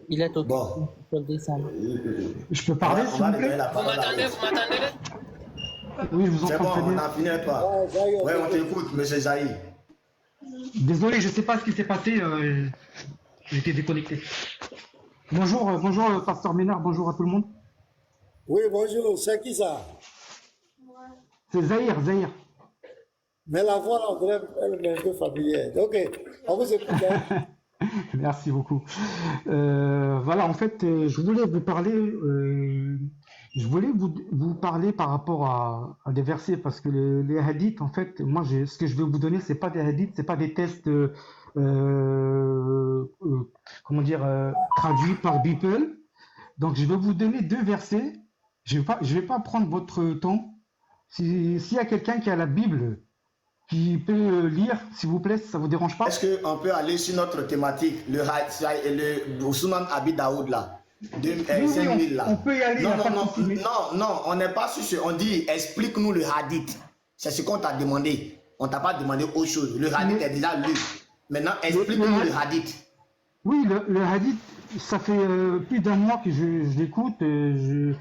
Il est au Bon, faut le descendre. Je peux parler, on s'il va vous plaît? donner la Vous parole à m'entendez? l'autre. Vous m'entendez? Oui, je vous C'est entends bon, très on bien. a fini avec toi. Oui, on t'écoute, monsieur Zahir. Désolé, je ne sais pas ce qui s'est passé. J'étais déconnecté. Bonjour, bonjour, pasteur Ménard. Bonjour à tout le monde. Oui, bonjour, c'est qui ça? C'est Zahir, Zahir. Mais la voix, on dirait elle est un peu familière. Ok, on vous écoute. Hein? Merci beaucoup. Voilà, en fait, je voulais vous parler, vous parler par rapport à des versets, parce que les hadiths, en fait, moi, ce que je vais vous donner, c'est pas des hadiths, c'est pas des tests, comment dire, traduits par Beeple. Donc, je vais vous donner deux versets. Je vais pas prendre votre temps. S'il y a quelqu'un qui a la Bible, qui peut lire, s'il vous plaît, si ça vous dérange pas. Est-ce qu'on peut aller sur notre thématique, le Ousmane Abi Daoud là, Oui, 5000 là? on peut y aller. Non, y a non, pas de non, souci, mais- non, on n'est pas sur ce. On dit explique-nous le hadith. C'est ce qu'on t'a demandé. On t'a pas demandé autre chose. Le hadith Mais- est déjà lu. Maintenant, explique-nous le hadith. Oui, le hadith, ça fait plus d'un mois que je l'écoute. Le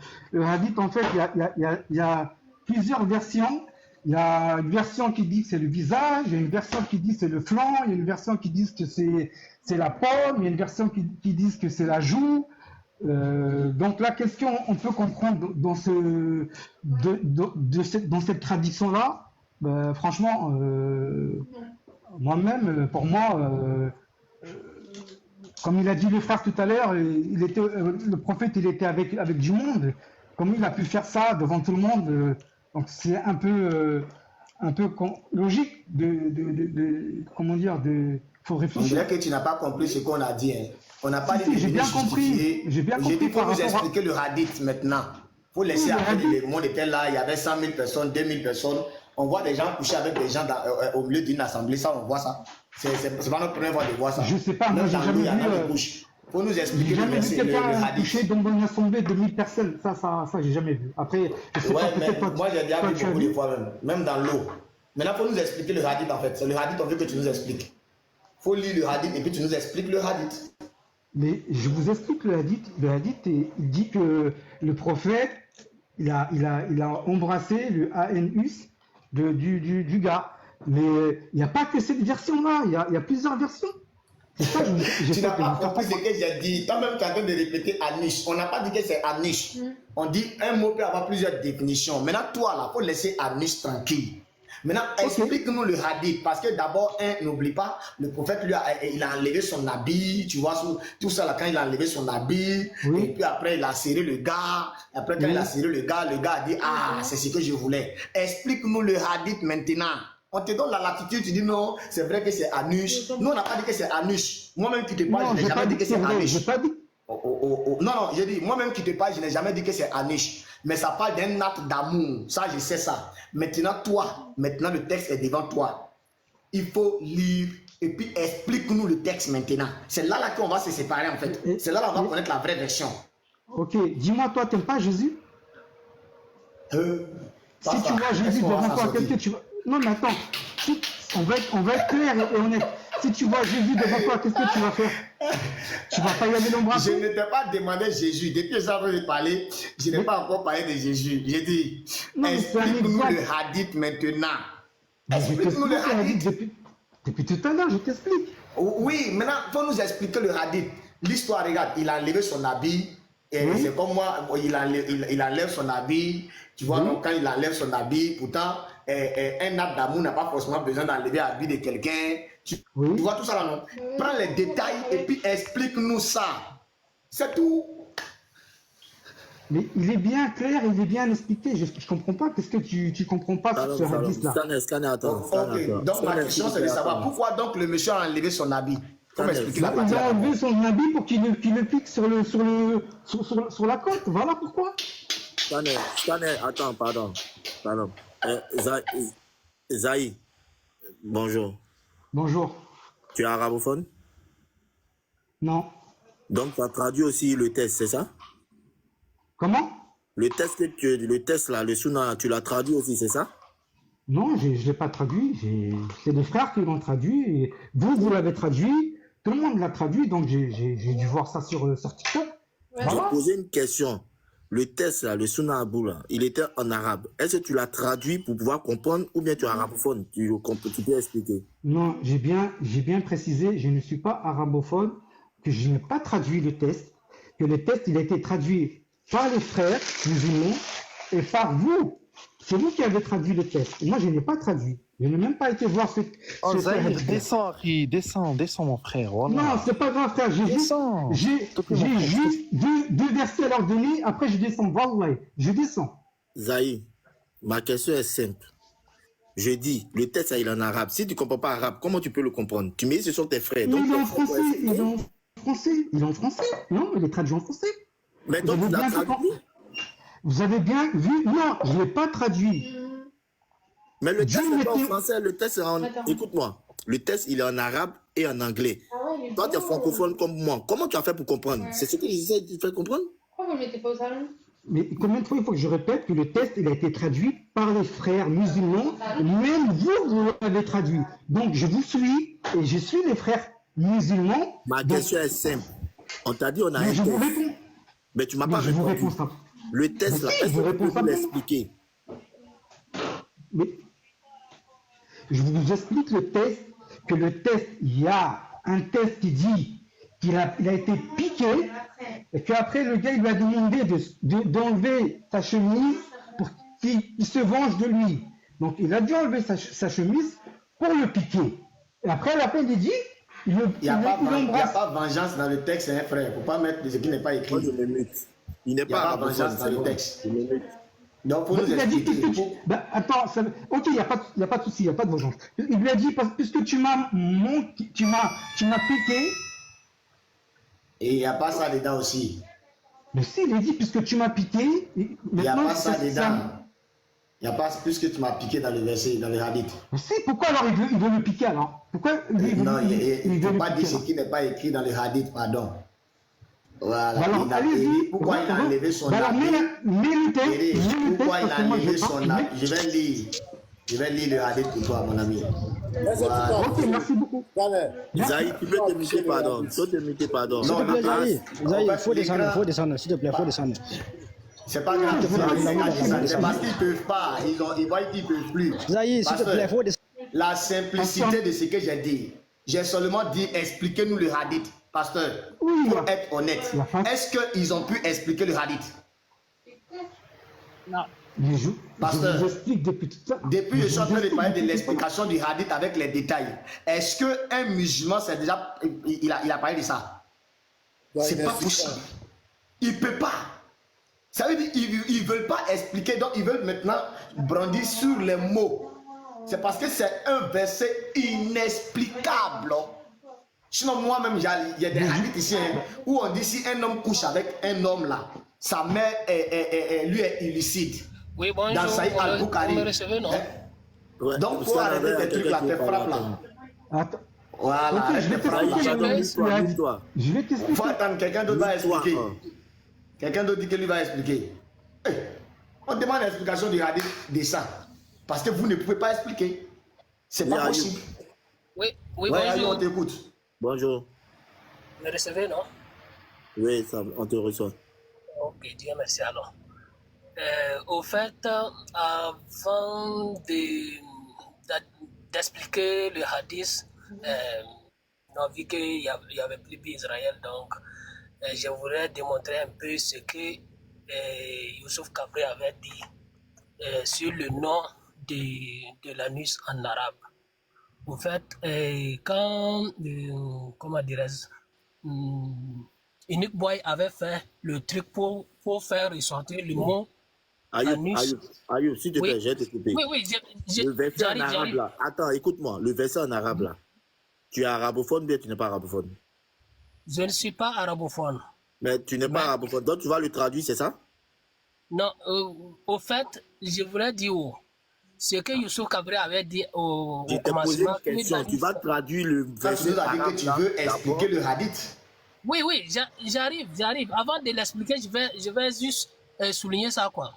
hadith, en fait, il y a plusieurs versions. Il y a une version qui dit que c'est le visage, il y a une version qui dit que c'est le flanc, il y a une version qui dit que c'est la pomme, il y a une version qui dit que c'est la joue. Donc la question, on peut comprendre dans dans cette tradition-là. Franchement, moi-même, pour moi, comme il a dit le frère tout à l'heure, le prophète, il était avec du monde. Comment il a pu faire ça devant tout le monde? Donc c'est un peu logique comment dire, faut On réfléchir. dirait que tu n'as pas compris ce qu'on a dit. Hein. On n'a pas Si, dit de j'ai venir bien compris. justifier. J'ai bien compris dit qu'il faut par nous rapport à- expliquer le hadith maintenant. Il faut laisser Oui, le après hadith. le monde était là, il y avait 100 000 personnes, 2000 personnes. On voit des gens coucher avec des gens au milieu d'une assemblée, ça on voit ça. C'est pas notre première fois de voir ça. Je sais pas, moi, Même j'ai dans jamais nous, il y en a vu, qui couchent. Faut nous J'ai expliquer le jamais vu verset, le quelqu'un hadith. coucher dans une assemblée de 1000 personnes. Ça, j'ai jamais vu. Après, je sais Ouais, pas, mais peut-être pas. moi j'ai déjà toi, vu tu as beaucoup vu. de fois même dans l'eau. Maintenant, il faut nous expliquer le hadith en fait. C'est le hadith, on veut que tu nous expliques. Il faut lire le hadith et puis tu nous expliques le hadith. Mais je vous explique le hadith. Le hadith, il dit que le prophète, il a embrassé le anus du gars. Mais il n'y a pas que cette version-là. Il y a plusieurs versions. C'est ça, Tu n'as pas compris ce que j'ai dit. Toi-même, tu es en train de répéter anish. On n'a pas dit que c'est anish. On dit un mot peut avoir plusieurs définitions. Maintenant, toi, là, il faut laisser anish tranquille. Maintenant, explique-nous le hadith. Parce que d'abord, n'oublie pas, le prophète, lui, il a enlevé son habit. Tu vois, tout ça, là, quand il a enlevé son habit. Oui. Et puis après, il a serré le gars. Après, quand Oui. il a serré le gars a dit, ah, c'est ce que je voulais. Explique-nous le hadith maintenant. On te donne la latitude, tu dis non, c'est vrai que c'est Anush. Nous, on n'a pas dit que c'est Anush. Moi-même qui te parle, Non, je n'ai j'ai jamais pas dit dit que que c'est c'est vrai. Anush. J'ai pas dit. Non, j'ai dit, moi-même qui te parle, je n'ai jamais dit que c'est Anush. Mais ça parle d'un acte d'amour. Ça, je sais ça. Maintenant, toi, maintenant le texte est devant toi. Il faut lire et puis explique-nous le texte maintenant. C'est là qu'on va se séparer en fait. C'est là qu'on va connaître la vraie version. Ok, dis-moi, toi, t'aimes pas Jésus? Si tu vois Jésus devant toi, qu'est-ce que tu vas... Non, mais attends, on va être clair et honnête. Si tu vois Jésus devant toi, qu'est-ce que tu vas faire? Tu vas pas y aller Je l'embrasser? ne t'ai pas demandé Jésus. Depuis que ça veut parler, je n'ai pas encore parlé de Jésus. J'ai dit, Non, mais c'est un explique-nous exemple. le hadith maintenant. Mais je Explique-nous le t'explique le hadith. hadith depuis tout à l'heure, je t'explique. Oui, maintenant, il faut nous expliquer le hadith. L'histoire, regarde, il a enlevé son habit. Et Oui. c'est comme moi, il enlève son habit. Tu vois, Oui. donc, quand il enlève son habit, pourtant, un acte d'amour n'a pas forcément besoin d'enlever l'habit de quelqu'un. Oui. Tu vois tout ça là, non? Prends les détails et puis explique-nous ça. C'est tout. Mais il est bien clair, il est bien expliqué. Je comprends pas. Qu'est-ce que tu comprends pas sur ce hadith-là? Scanner, attends. Ok, donc ma question c'est de savoir pourquoi donc le monsieur a enlevé son habit. Comment expliquer la Bah, il partie a là? enlevé son habit pour qu'il le pique sur la côte. Voilà pourquoi. Scanner, attends, pardon. Zahir, bonjour. Bonjour. Tu es arabophone? Non. Donc tu as traduit aussi le test, c'est ça? Comment? Le test là, le Sunna, tu l'as traduit aussi, c'est ça? Non, je l'ai pas traduit. C'est les frères qui l'ont traduit. Et vous l'avez traduit. tout le monde l'a traduit, donc j'ai dû voir ça sur TikTok. Je Voilà. vais poser une question. Le test, là, le Sunna Abu, là, il était en arabe. Est-ce que tu l'as traduit pour pouvoir comprendre ou bien tu es arabophone? Tu peux expliquer. Non, j'ai bien précisé, je ne suis pas arabophone, que je n'ai pas traduit le test, que le test, il a été traduit par les frères musulmans et par vous. C'est vous qui avez traduit le test. Et moi, je n'ai pas traduit. Je n'ai même pas été voir ce Oh, frère Zahir, Abdel. descends, Harry, descends, mon frère. Voilà. Non, c'est pas grave, frère. J'ai Descends. juste deux versets à leur donner. Après, je descends. Wallah, je descends. Zahir, ma question est simple. Je dis, le test, il est en arabe. Si tu ne comprends pas arabe, comment tu peux le comprendre? Tu me dis, ce sont tes frères. Mais Donc, il est tes en frères français. vont Il est expliquer. en français. Il est en français. Non, il est traduit en français. Mais Vous donc, avez tu l'as bien traduit. compris. Vous avez bien vu? Non, je ne l'ai pas traduit. Mais le Dieu test n'est pas en mettait- français, le test est en... Attends. Écoute-moi, le test, il est en arabe et en anglais. Ah ouais, mais Toi, tu es bon. francophone comme moi. Comment tu as fait pour comprendre? C'est ce que j'essaie de te faire comprendre. Pourquoi vous ne le mettez pas au salon? Mais combien de fois il faut que je répète que le test il a été traduit par les frères musulmans, même vous l'avez traduit. Donc je vous suis et je suis les frères musulmans. Ma Donc, question est simple. On t'a dit on a mais un je vous test, réponds. mais tu m'as Mais pas je vous répondu. réponds ça. Le test, là, Mais si, est-ce je vous que tu réponds peux ça. nous l'expliquer? Mais je vous explique le test, que le test, il y a un test qui dit qu'il a été piqué et qu'après le gars il lui a demandé d'enlever sa chemise pour qu'il se venge de lui. Donc il a dû enlever sa chemise pour le piquer. Et après la peine il dit, il Il n'y a, l'embrasse. pas vengeance dans le texte, hein, frère. Il ne faut pas mettre ce qui n'est pas Moi, je écrit. me mute. Il n'est Il n'y a pas pas arabophone, vengeance dans c'est le bon. texte. Je me mute. Donc, pour nous Il a dit, expliquer, puisque tu... Bah, attends, ok, il n'y a pas de souci, il n'y a pas de vengeance. Il lui a dit, puisque tu m'as piqué, et il n'y a pas ça dedans aussi. mais si, il a dit, puisque tu m'as piqué, Il n'y a maintenant, pas ça c'est dedans. Il n'y a pas plus que tu m'as piqué dans le verset, dans le hadith. Mais si, pourquoi alors il veut le piquer alors? Pourquoi lui, Non, il ne veut faut le pas piquer dire ce alors? qui n'est pas écrit dans le hadith, pardon. Voilà. Bah alors, Il a- allez-y. pourquoi il a enlevé son Bah alors, habit? mets le texte, Thérèse, mets le texte, pourquoi il parce a que moi, enlevé je son parle. habit? Je vais lire le hadith pour toi, mon ami. Laissez tout Voilà. Ok, merci beaucoup. Allez. Zahir, tu peux te muter, pardon. Tu peux te muter, pardon. Non, S'il te plaît, non, Zahir, on Zahir, va il faut descendre, l'écran. faut descendre, s'il te plaît, faut descendre. C'est pas grave, c'est parce qu'ils peuvent pas. Ils voient qu'ils peuvent plus. Zahir, s'il te Pasteur, plaît, faut descendre. la simplicité de ce que j'ai dit. J'ai seulement dit expliquez-nous le hadith. Pasteur, Oui, il faut là. être honnête. La fin. Est-ce qu'ils ont pu expliquer le hadith? Mais je Pasteur. vous explique depuis tout ça. Depuis, je suis en train de parler de depuis tout ça. l'explication du hadith avec les détails. Est-ce qu'un musulman, c'est déjà. Il a parlé de ça? C'est pas possible. Il ne peut pas. Ça veut dire qu'ils ne veulent pas expliquer, donc ils veulent maintenant brandir sur les mots. C'est parce que c'est un verset inexplicable. Sinon, moi-même, il y a des hadiths ici hein, où on dit si un homme couche avec un homme là, sa mère lui est illicite. Oui, bonjour. Dans Saïd Al-Bukhari. Vous me recevez, non? Hein? Ouais, Donc, parce pour qu'on arrêter avait des trucs là, quelqu'un tes qui frappes parlait. là. Attends, Voilà, ok, arrête je vais tes frappes t'expliquer. là. Pardon, mute-toi, Il a- mute-toi. Je vais Il t'expliquer. faut attendre, quelqu'un d'autre va Mute-toi, expliquer. hein. Quelqu'un d'autre dit que lui va expliquer. Hey, on demande l'explication du hadith de ça. Parce que vous ne pouvez pas expliquer. C'est Yeah, pas you- possible. Oui, oui, Ouais, allez, bonjour. on t'écoute. Bonjour. Vous me recevez, non? Oui, ça, on te reçoit. Ok, Dieu merci alors. Au fait, avant d'expliquer le hadith, on a vu qu'il y avait plus d'Israël, donc je voudrais démontrer un peu ce que Youssouf Kabri avait dit sur le nom de l'anus en arabe. En fait, quand, comment dirais-je, Unique Boy avait fait le truc pour faire ressortir le mot anus. Ayoub, s'il te plaît, Oui. j'ai te couper. Oui, Le verset en j'arrive, arabe j'arrive. là. Attends, écoute-moi. Le verset en arabe là. Tu es arabophone ou bien tu n'es pas arabophone? Je ne suis pas arabophone. Mais tu n'es pas arabophone. Donc tu vas le traduire, c'est ça? Non, au fait, je voulais dire ce que Youssouf Kabri avait dit au Je t'ai posé commencement. une question. Tu vas traduire le Ça, tu verset nous as dit arabe que tu là, veux d'abord. expliquer le hadith. Oui, j'arrive. Avant de l'expliquer, je vais juste souligner ça, quoi.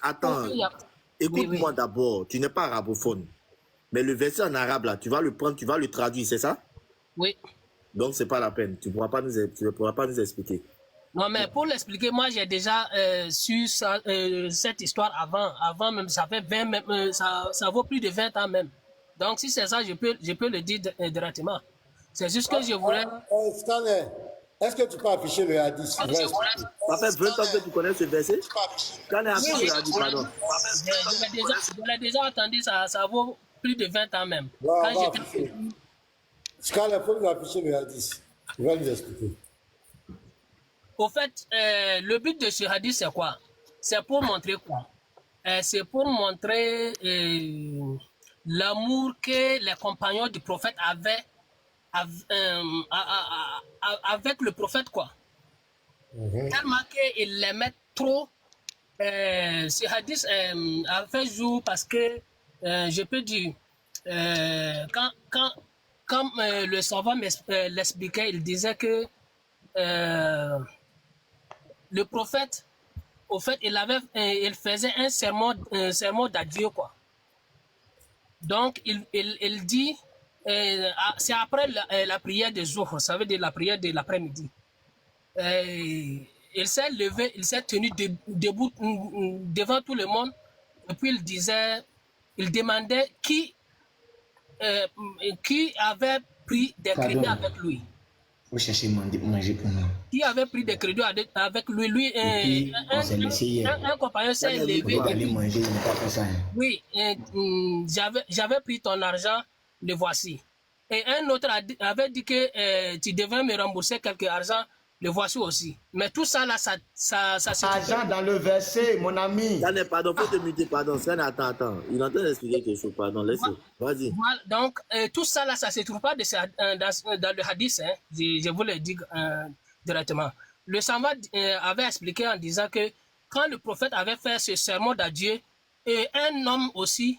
Attends. qu'il y a- Écoute-moi Oui. d'abord. Tu n'es pas arabophone. Mais le verset en arabe là, tu vas le prendre, tu vas le traduire, c'est ça? Oui. Donc, c'est pas la peine. Tu ne pourras pas nous expliquer. Non, mais pour l'expliquer, moi, j'ai déjà su cette histoire avant. Avant même, ça fait 20, même, ça vaut plus de 20 ans même. Donc, si c'est ça, je peux le dire directement. C'est juste que je voulais... Scanner, est-ce que tu peux afficher le hadith? Ça fait 20 ans que tu connais ce verset? Scanner, affiche le hadith, pardon. Je l'ai déjà entendu, ça vaut plus de 20 ans même. Scanner, il faut nous afficher le hadith. Il va nous expliquer. Au fait, le but de ce hadith, c'est quoi? C'est pour montrer quoi? C'est pour montrer l'amour que les compagnons du prophète avaient avec le prophète, quoi. Tellement qu'ils l'aimaient trop. Ce hadith a fait jour parce que, je peux dire, quand le savant l'expliquait, il disait que le prophète, au fait, il faisait un sermon d'adieu, quoi. Donc, il dit, c'est après la prière des jours, ça veut dire la prière de l'après-midi. Il s'est levé, il s'est tenu debout devant tout le monde, et puis il demandait qui avait pris des crédits avec lui. Faut chercher manger pour nous. Qui avait pris des crédits avec lui. Un compagnon s'est levé. Manger, il n'a pas fait ça. Oui, j'avais pris ton argent, le voici. Et un autre avait dit que tu devais me rembourser quelques argent, le voici aussi. Mais tout ça là, ça se argent dans le verset, mon ami. Pardon, faut te muter, pardon. Attends. Il est en train d'expliquer quelque chose, pardon, laisse-le. Vas-y. Voilà, donc, tout ça là, ça se trouve pas dans le hadith, hein. Je vous le dis directement. Le Samba avait expliqué en disant que quand le prophète avait fait ce sermon d'adieu, et un homme aussi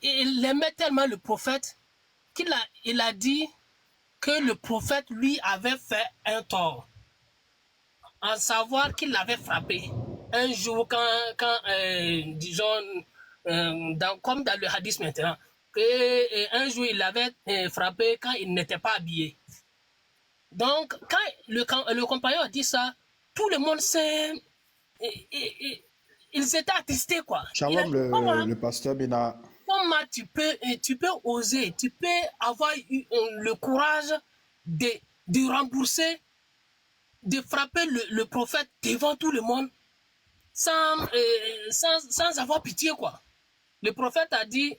il aimait tellement le prophète qu'il a dit que le prophète lui avait fait un tort, en savoir qu'il l'avait frappé. Un jour, quand disons, comme dans le hadith maintenant, un jour il l'avait frappé quand il n'était pas habillé. Donc, quand le compagnon a dit ça, tout le monde s'est... Ils étaient attristés, quoi. Shalom, le pasteur Bena. Comment tu peux oser, tu peux avoir eu le courage de rembourser, de frapper le prophète devant tout le monde sans avoir pitié, quoi. Le prophète a dit,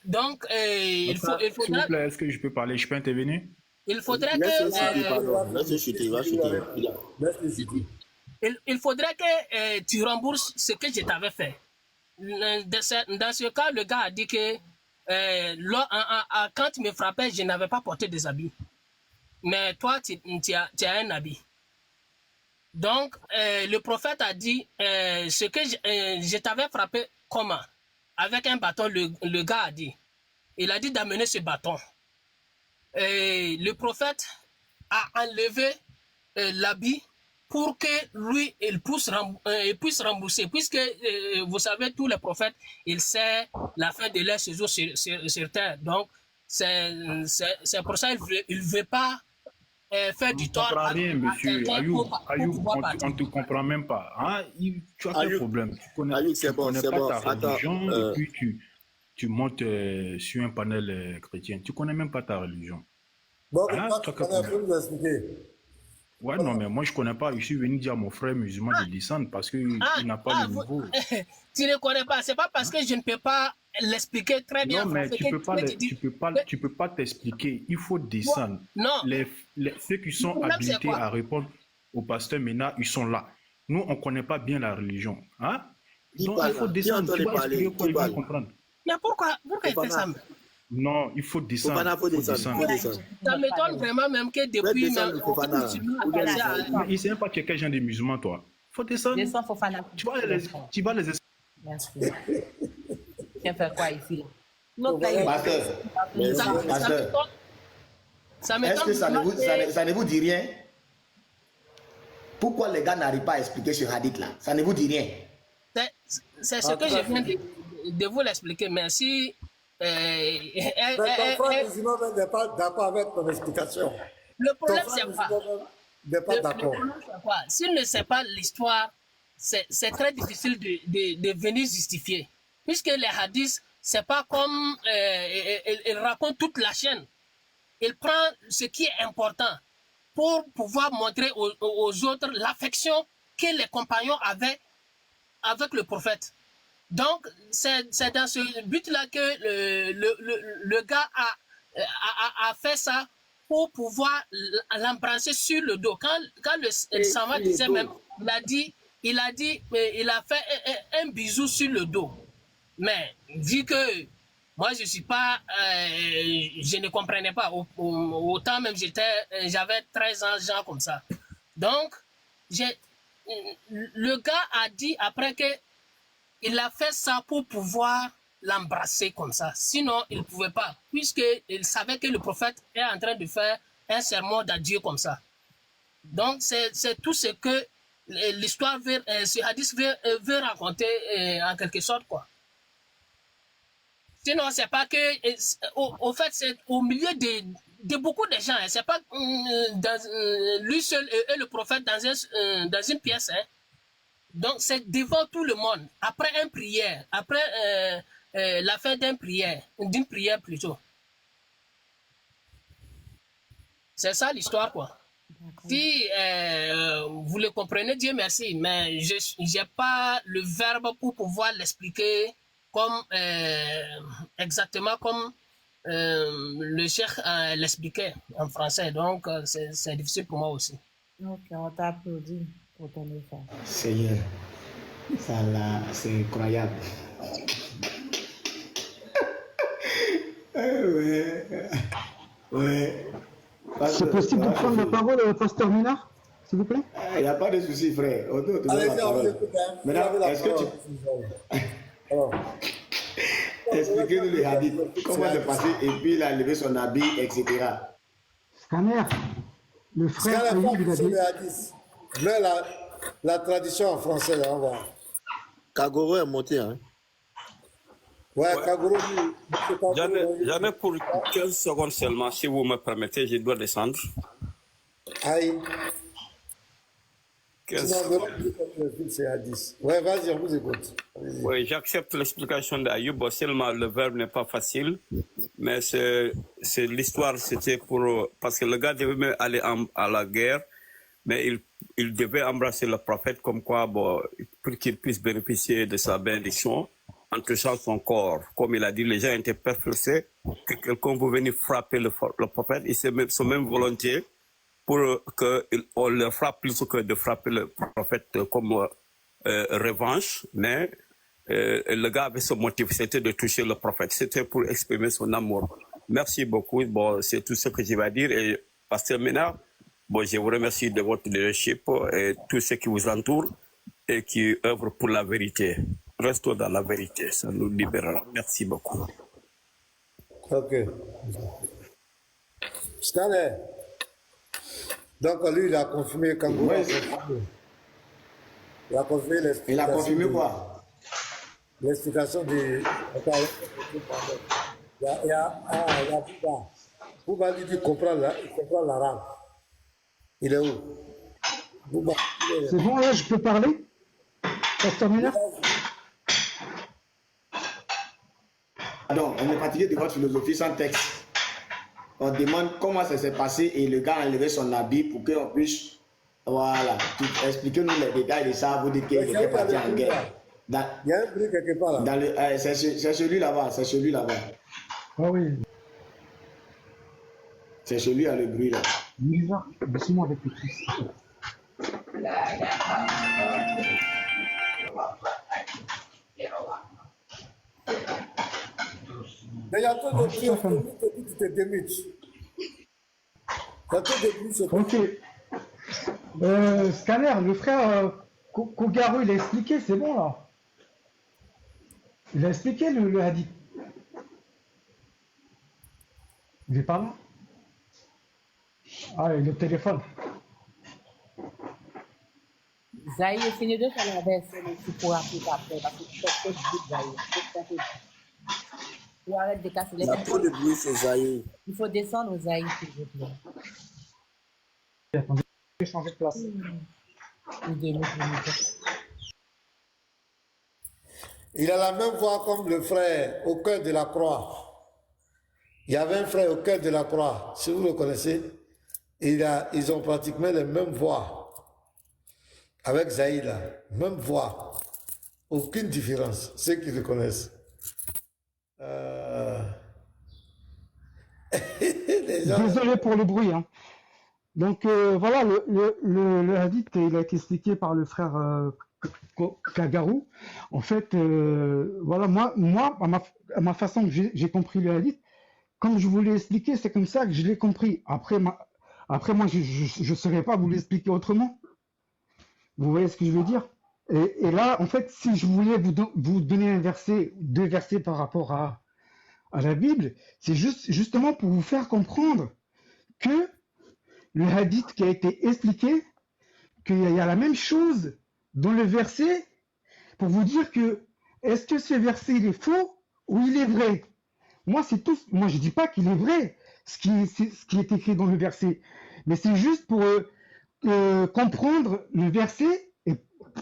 donc il faudra... S'il vous plaît, est-ce que je peux parler? Je peux intervenir? Il faudrait il faudrait que tu rembourses ce que je t'avais fait. Dans ce cas, le gars a dit que quand tu me frappais, je n'avais pas porté des habits. Mais toi, tu as un habit. Donc, le prophète a dit, ce que je t'avais frappé, comment? Avec un bâton, le gars a dit. Il a dit d'amener ce bâton. Le prophète a enlevé l'habit pour que lui, il puisse rembourser. Puisque, vous savez, tous les prophètes, ils savent la fin de leur séjour sur terre. Donc, c'est pour ça qu'il ne veut pas faire du tort. On ne comprend rien, monsieur. Ayoub, on ne te comprend même pas. Hein? Tu as quel problème? Tu connais pas ta religion et puis tu montes sur un panel chrétien. Tu ne connais même pas ta religion. Bon, hein? tu peux nous expliquer. Ouais, non, mais moi, je ne connais pas. Je suis venu dire à mon frère musulman de descendre parce qu'il n'a pas le niveau. Tu ne connais pas. Ce n'est pas parce que je ne peux pas l'expliquer très bien. Non, mais tu ne peux pas t'expliquer. Il faut descendre. Non. Ceux qui sont habilités à répondre au pasteur Mena, ils sont là. Nous, on ne connaît pas bien la religion. Hein? Donc, il faut descendre. Tu vas expliquer quoi, ils vont comprendre. Mais pourquoi il fait ça? Non, il faut descendre. Ça m'étonne vraiment même que depuis... Il ne sait même pas que quel genre de musulman, toi. Il faut descendre. Descends, Fofana. Tu vas les expliquer. Merci. Tu viens faire quoi ici? Est-ce que ça ne vous dit rien? Pourquoi les gars n'arrivent pas à expliquer ce hadith-là? Ça ne vous dit rien? C'est ce que je viens de vous l'expliquer. Mais si Mais ton frère musulman n'est pas d'accord avec ton explication. Le Ton problème, frère c'est quoi? musulman n'est pas Le d'accord. problème, c'est quoi? S'il ne sait pas l'histoire, c'est très difficile de venir justifier. Puisque les hadiths, c'est pas comme il raconte toute la chaîne. Il prend ce qui est important pour pouvoir montrer aux autres l'affection que les compagnons avaient avec le prophète. Donc, c'est dans ce but-là que le gars a fait ça pour pouvoir l'embrasser sur le dos. Quand le savant disait même, il a fait un bisou sur le dos. Mais vu que moi je suis pas, je ne comprenais pas. Autant même j'avais 13 ans, genre comme ça. Donc, le gars a dit après que il a fait ça pour pouvoir l'embrasser comme ça. Sinon, il ne pouvait pas, puisqu'il savait que le prophète est en train de faire un sermon d'adieu comme ça. Donc, c'est tout ce que l'histoire, ce hadith veut raconter en quelque sorte, quoi. Sinon, c'est pas que... au fait, c'est au milieu de beaucoup de gens. C'est pas lui seul et le prophète dans une pièce. Hein. Donc, c'est devant tout le monde. Après une prière. Après la fin d'une prière plutôt. C'est ça l'histoire, quoi. Si vous le comprenez, Dieu merci. Mais je n'ai pas le verbe pour pouvoir l'expliquer comme exactement comme le cheikh l'expliquait en français. Donc, c'est difficile pour moi aussi. Ok, on t'applaudit pour ton effort. Seigneur, ça là, c'est incroyable. Ouais. C'est possible de prendre la parole, Pasteur Ménard, s'il vous plaît? Il n'y a pas de souci, frère. Allez-y, on vous écoute. Maintenant, est-ce que tu... Expliquez-nous le hadith, comment c'est passé, et puis il a levé son habit, etc. Scanner, le frère Scanner, Ayoub, il a dit... le hadith. Mais la tradition en français, là, on va. Kagoro est monté, hein? Ouais, Kagoro, J'en ai pour 15 secondes seulement, si vous me permettez, je dois descendre. Aïe. 15 Sinon, c'est à 10. Ouais, vas-y, on vous écoute. Oui, j'accepte l'explication d'Ayoub, seulement le verbe n'est pas facile, mais c'est l'histoire, c'était pour... Parce que le gars devait même aller à la guerre, mais il devait embrasser le prophète comme quoi, bon, pour qu'il puisse bénéficier de sa bénédiction en touchant son corps. Comme il a dit, les gens étaient perplexés que quelqu'un veut venir frapper le prophète, ils sont même volontiers pour qu'on le frappe plutôt que de frapper le prophète comme revanche, mais le gars avait ce motif, c'était de toucher le prophète, c'était pour exprimer son amour. Merci beaucoup, bon, c'est tout ce que je vais dire. Et Pasteur Ménard, bon, je vous remercie de votre leadership et tous ceux qui vous entourent et qui œuvrent pour la vérité. Restons dans la vérité, ça nous libérera. Merci beaucoup. Ok. Scanner. Donc, lui, il a confirmé Kangourou. Ouais, il a confirmé l'explication. Il a confirmé quoi? L'explication du... Il y a Bouba. Bouba, lui, il comprend l'arabe. Il est où? Bouba. C'est bon, là, je peux parler, Pasteur Ménard? Donc, on est fatigué de votre philosophie sans texte. On demande comment ça s'est passé et le gars a enlevé son habit pour qu'on puisse, voilà, expliquez-nous les détails de ça, vous dites qu'il était parti en guerre. Il y a un bruit quelque part là. C'est celui là-bas, c'est celui là-bas. Ah oui. C'est celui qui a le bruit là. Bizarre, laissez-moi avec le Christ. Mais il y a trop de bruit, tu te démutes. Il y a trop de bruit, c'est Ok. Scanner, le frère Kogarou, il a expliqué, c'est bon là. Il a expliqué le hadith. Il est pas là. Ah, il est au téléphone. Zahir, essayez de faire la version aussi pour appliquer après, parce que c'est ce que je dis, Zahir. Ou arrête de casser les Il y a trop de bruit chez Zahir. Il faut descendre aux Zahir, s'il vous plaît. Attendez, je vais changer de place. Il a la même voix comme le frère au cœur de la croix. Il y avait un frère au cœur de la croix, si vous le connaissez. Ils ont pratiquement les mêmes voix. Avec Zahir, là, même voix. Aucune différence, ceux qui le connaissent. Désolé pour le bruit. Hein. Donc voilà, le hadith, il a été expliqué par le frère Kagarou. En fait, voilà, moi à ma façon que j'ai compris le hadith, comme je vous l'ai expliqué, c'est comme ça que je l'ai compris. Après, moi, je ne saurais pas vous l'expliquer autrement. Vous voyez ce que je veux dire? Et là, en fait, si je voulais vous donner un verset, deux versets par rapport à la Bible, c'est justement pour vous faire comprendre que le hadith qui a été expliqué, qu'il y a la même chose dans le verset, pour vous dire que est-ce que ce verset il est faux ou il est vrai? Moi, c'est tout. Moi, je dis pas qu'il est vrai ce qui est écrit dans le verset, mais c'est juste pour comprendre le verset et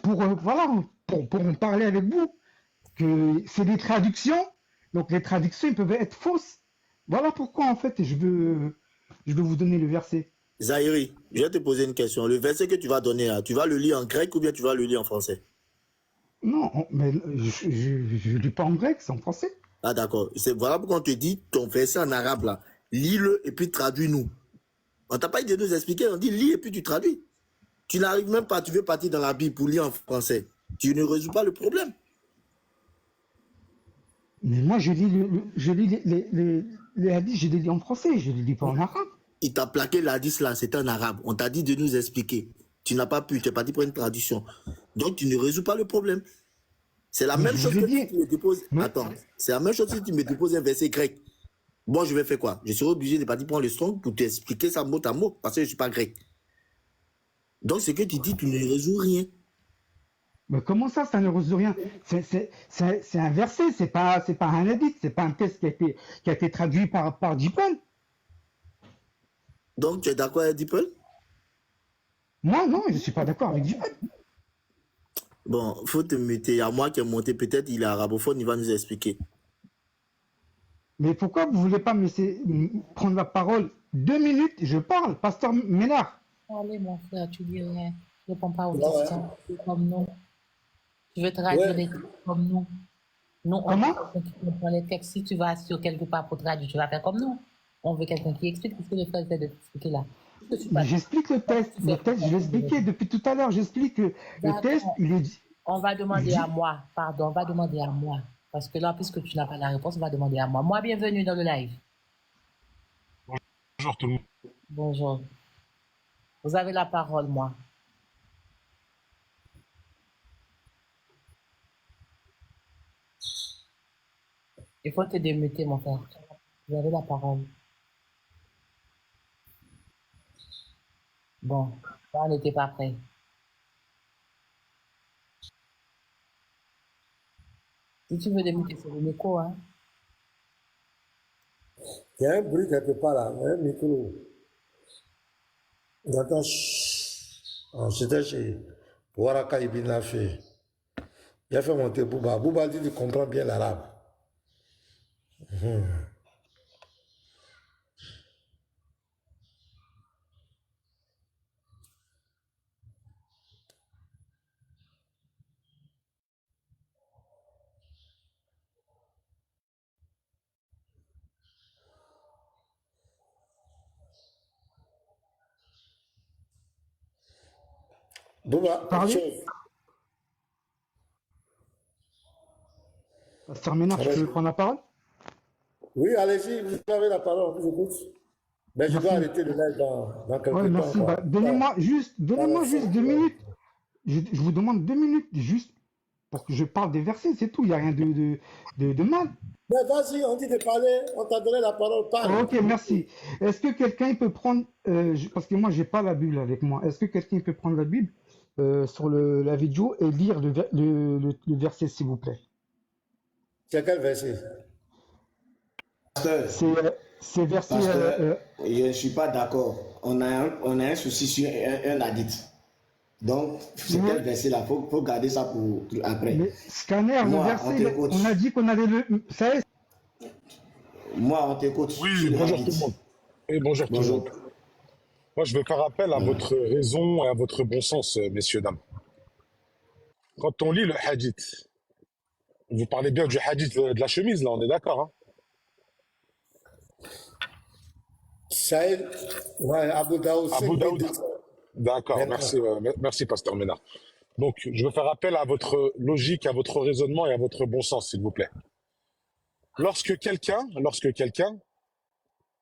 pour voilà pour en parler avec vous. Que c'est des traductions, donc les traductions ils peuvent être fausses. Voilà pourquoi en fait je veux vous donner le verset. Zahiri, je vais te poser une question. Le verset que tu vas donner là, tu vas le lire en grec ou bien tu vas le lire en français? Non, mais je ne lis pas en grec, c'est en français. Ah d'accord. Voilà pourquoi on te dit ton verset en arabe là. Lis-le et puis traduis-nous. On t'a pas dit de nous expliquer, on dit lis et puis tu traduis. Tu n'arrives même pas, tu veux partir dans la Bible pour lire en français. Tu ne résous pas le problème. Mais moi je lis les hadiths, je les lis en français, je les lis pas en arabe. Il t'a plaqué l'hadith là, c'était en arabe. On t'a dit de nous expliquer. Tu n'as pas pu, tu es parti pour une traduction. Donc tu ne résous pas le problème. C'est la même chose que si tu me déposes. Attends, c'est la même chose si tu me déposes un verset grec. Bon, je vais faire quoi? Je serai obligé de partir prendre le son pour t'expliquer ça mot à mot parce que je ne suis pas grec. Donc ce que tu dis, tu ne résous rien. Mais comment ça ne résout rien? C'est un verset, c'est pas un hadith, c'est pas un texte qui a été traduit par J-Paul. Donc tu es d'accord avec J-Paul? Moi, non, je ne suis pas d'accord avec J-Paul. Bon, faut te mettre. Il y a moi qui ai monté, peut-être il est arabophone, il va nous expliquer. Mais pourquoi vous ne voulez pas me laisser prendre la parole 2 minutes? Je parle, pasteur Ménard. Allez, mon frère, tu dis rien. Je ne réponds pas aux questions. Comme nous. Tu veux traduire les textes comme nous. Nous, on Comment? comprend les textes. Si tu vas sur quelque part pour traduire, tu vas faire comme nous. On veut quelqu'un qui explique. Qu'est-ce que le frère essaie de t'expliquer là? J'explique le texte. Le texte, je l'ai expliqué depuis tout à l'heure. J'explique que le texte, il est dit. On va demander à moi. Pardon, on va demander à moi. Parce que là, puisque tu n'as pas la réponse, on va demander à moi. Moi, bienvenue dans le live. Bonjour tout le monde. Bonjour. Vous avez la parole, moi. Il faut te démuter, mon frère. Vous avez la parole. Bon, ça, on n'était pas prêt. Si tu veux démuter, c'est le micro, hein. Il y a un bruit quelque part là, un micro. On entend c'était chez Waraka Ibn Lafé. Il a fait monter Bouba. Bouba dit qu'il comprend bien l'arabe. Bouba, Pasteur Ménard, tu veux prendre la parole? Oui, allez-y, vous avez la parole, je vous écoute. Mais je dois arrêter le live dans quelques temps. Merci. Bah, donnez-moi juste 2 minutes. Je vous demande 2 minutes juste pour que je parle des versets, c'est tout. Il n'y a rien de mal. Mais vas-y, on dit de parler, on t'a donné la parole, parle. Ok, merci. Est-ce que quelqu'un peut prendre, parce que moi, je n'ai pas la Bible avec moi, est-ce que quelqu'un peut prendre la Bible sur la vidéo et lire le verset, s'il vous plaît? C'est quel verset? Pasteur, c'est verset. pasteur, je ne suis pas d'accord. On a un souci sur un hadith. Donc, c'est quel verset là? Faut garder ça pour après. Mais Scanner, le Moi, verset, on a dit qu'on avait le. Ça est. Moi, on t'écoute. Oui, bonjour tout le monde. Et bonjour tout le monde. Moi, je vais faire appel à votre raison et à votre bon sens, messieurs, dames. Quand on lit le hadith, vous parlez bien du hadith de la chemise, là, on est d'accord, hein? Saïd, ouais, Abu Daoud. Abu Daoud. D'accord, merci, pasteur Ménard. Donc, je veux faire appel à votre logique, à votre raisonnement et à votre bon sens, s'il vous plaît. Lorsque quelqu'un,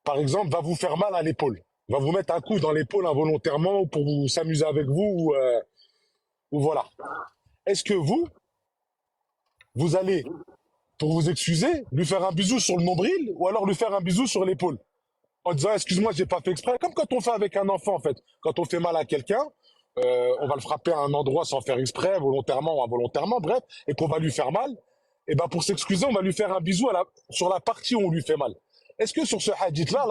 par exemple, va vous faire mal à l'épaule, va vous mettre un coup dans l'épaule involontairement ou pour vous s'amuser avec vous, ou voilà. Est-ce que vous allez, pour vous excuser, lui faire un bisou sur le nombril ou alors lui faire un bisou sur l'épaule en disant excuse-moi, j'ai pas fait exprès, comme quand on fait avec un enfant en fait. Quand on fait mal à quelqu'un, on va le frapper à un endroit sans faire exprès, volontairement ou involontairement, bref, et qu'on va lui faire mal. Et ben pour s'excuser, on va lui faire un bisou sur la partie où on lui fait mal. Est-ce que sur ce hadith-là,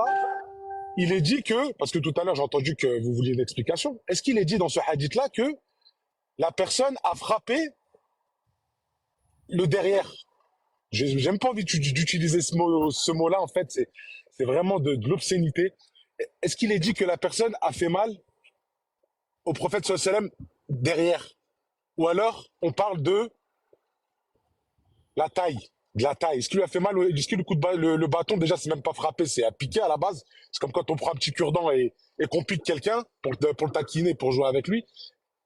il est dit que, parce que tout à l'heure j'ai entendu que vous vouliez une explication, est-ce qu'il est dit dans ce hadith-là que la personne a frappé le derrière? J'aime pas envie d'utiliser ce mot-là, en fait, c'est vraiment de l'obscénité. Est-ce qu'il est dit que la personne a fait mal au prophète sallallahu alayhi wa sallam derrière? Ou alors, on parle de la taille, Est-ce qu'il lui a fait mal? Est-ce que le bâton, déjà, c'est même pas frappé, c'est à piquer à la base. C'est comme quand on prend un petit cure-dent et qu'on pique quelqu'un pour le taquiner, pour jouer avec lui.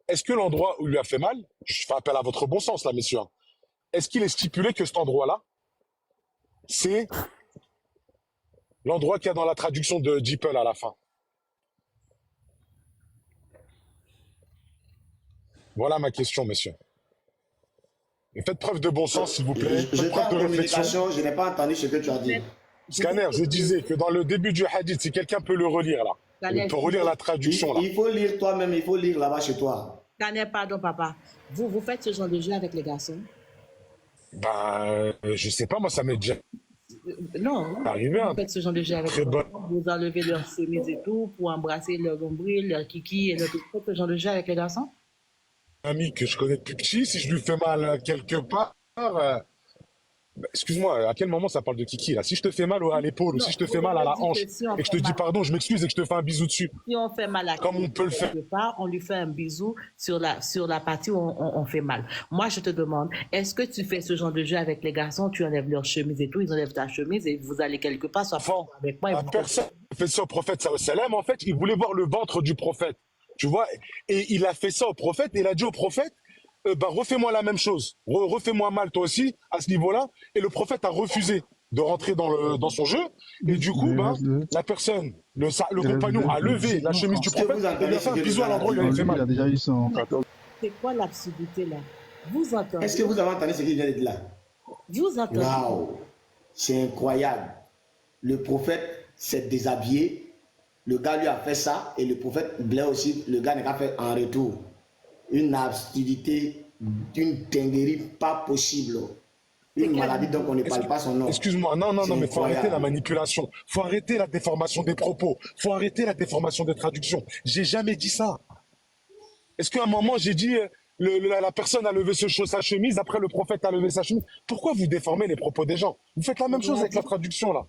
Est-ce que l'endroit où il lui a fait mal, je fais appel à votre bon sens là, messieurs, est-ce qu'il est stipulé que cet endroit-là, c'est l'endroit qu'il y a dans la traduction de Jeeple à la fin? Voilà ma question, messieurs. Et faites preuve de bon sens, s'il vous plaît. Faites preuve de réflexion. Je n'ai pas entendu ce que tu as dit. Scanner, je disais que dans le début du hadith, si quelqu'un peut le relire là, il peut relire la traduction là. Il faut lire toi-même, il faut lire là-bas chez toi. Scanner, pardon, papa. Vous faites ce genre de jeu avec les garçons? Ben, je sais pas, moi ça m'est déjà Non, arrivé. vous faites ce genre de jeu avec les garçons. Vous enlevez leur chemise et tout pour embrasser leur nombril, leur kiki et leur tout. Vous faites ce genre de jeu avec les garçons? Ami que je connais depuis petit, si je lui fais mal quelque part, excuse-moi, à quel moment ça parle de kiki là? Si je te fais mal à l'épaule ou si je te fais mal à la hanche et que je te dis pardon, je m'excuse et que je te fais un bisou dessus. Si on fait mal à comme on peut le faire, on lui fait un bisou sur la partie où on fait mal. Moi, je te demande, est-ce que tu fais ce genre de jeu avec les garçons? Tu enlèves leur chemise et tout, ils enlèvent ta chemise et vous allez quelque part, soit avec moi. Personne fait ça au prophète sallallahu alayhi wa sallam. En fait, il voulait voir le ventre du prophète. Tu vois, et il a fait ça au prophète, et il a dit au prophète, refais-moi la même chose, refais-moi mal toi aussi, à ce niveau-là, et le prophète a refusé de rentrer dans son jeu, et du coup, la personne, le compagnon a levé la chemise du prophète, et il a fait un bisou à l'endroit où il avait fait mal. Il a déjà eu son... C'est quoi l'absurdité là? Vous entendez? Est-ce que vous avez entendu ce qu'il vient de dire là? Vous entendez? Waouh, c'est incroyable. Le prophète s'est déshabillé. Le gars lui a fait ça et le prophète Blair aussi, le gars n'a pas fait en retour. Une absurdité, une dinguerie pas possible. Une maladie donc on ne parle pas son nom. Excuse-moi, non, mais il faut arrêter la manipulation. Il faut arrêter la déformation des propos. Il faut arrêter la déformation des traductions. J'ai jamais dit ça. Est-ce qu'à un moment j'ai dit la personne a levé sa chemise, après le prophète a levé sa chemise? Pourquoi vous déformez les propos des gens? Vous faites la même chose avec la traduction là.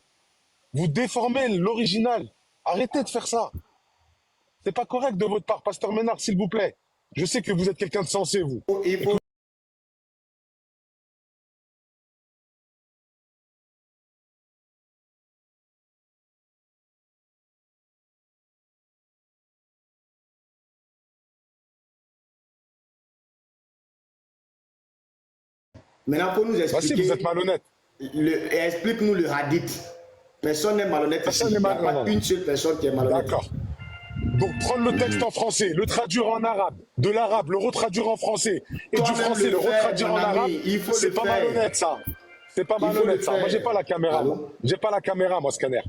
Vous déformez l'original. Arrêtez de faire ça. C'est pas correct de votre part, pasteur Ménard, s'il vous plaît. Je sais que vous êtes quelqu'un de sensé, vous. Maintenant, pour nous expliquer. Si vous êtes malhonnête. Explique-nous le hadith. Personne n'est malhonnête. Il n'y a pas une seule personne qui est malhonnête. D'accord. Donc, prendre le texte en français, le traduire en arabe, de l'arabe, le retraduire en français, et du français, le retraduire en arabe, c'est pas malhonnête, ça. C'est pas malhonnête, ça. Moi, j'ai pas la caméra. J'ai pas la caméra, moi, Scanner.